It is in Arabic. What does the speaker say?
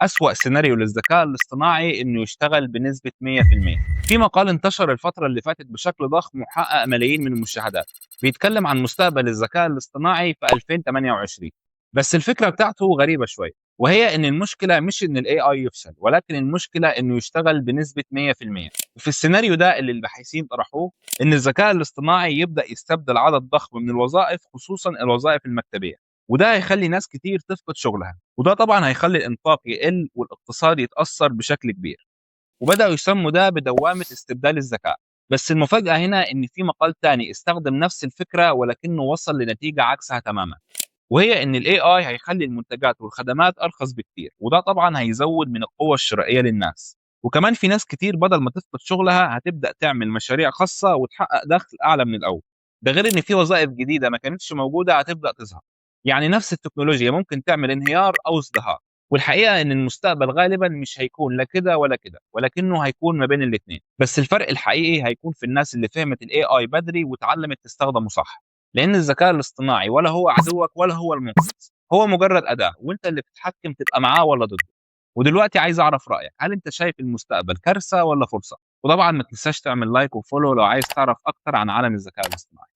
أسوأ سيناريو للذكاء الاصطناعي إنه يشتغل بنسبة 100%. في مقال انتشر الفترة اللي فاتت بشكل ضخم وحقق ملايين من المشاهدات، بيتكلم عن مستقبل الذكاء الاصطناعي في 2028. بس الفكرة بتاعته غريبة شوي، وهي إن المشكلة مش إن ال AI يفشل، ولكن المشكلة إنه يشتغل بنسبة 100%. وفي السيناريو ده اللي الباحثين طرحوه، إن الذكاء الاصطناعي يبدأ يستبدل عدد ضخم من الوظائف، خصوصا الوظائف المكتبية، وده هيخلي ناس كتير تفقد شغلها، وده طبعا هيخلي الإنفاق يقل والاقتصاد يتأثر بشكل كبير. وبدأوا يسموا ده بدوامة استبدال الذكاء. بس المفاجأة هنا إن في مقال تاني استخدم نفس الفكرة ولكنه وصل لنتيجة عكسها تماما، وهي إن ال AI هيخلي المنتجات والخدمات أرخص بكتير، وده طبعا هيزود من القوة الشرائية للناس. وكمان في ناس كتير بدل ما تفقد شغلها هتبدأ تعمل مشاريع خاصة وتحقق دخل أعلى من الأول. ده غير إن في وظائف جديدة ما كانتش موجودة هتبدأ تظهر. يعني نفس التكنولوجيا ممكن تعمل انهيار أو ازدهار. والحقيقة إن المستقبل غالبا مش هيكون لا كده ولا كده، ولكنه هيكون ما بين الاتنين. بس الفرق الحقيقي هيكون في الناس اللي فهمت ال AI بدري واتعلمت تستخدمه صح. لأن الذكاء الاصطناعي ولا هو عدوك ولا هو المنقذ، هو مجرد أداة، وأنت اللي بتتحكم تبقى معاه ولا ضده. ودلوقتي عايز أعرف رأيك، هل أنت شايف المستقبل كارثة ولا فرصة؟ وطبعا ما تنساش تعمل لايك وفولو لو عايز تعرف أكتر عن عالم الذكاء الاصطناعي.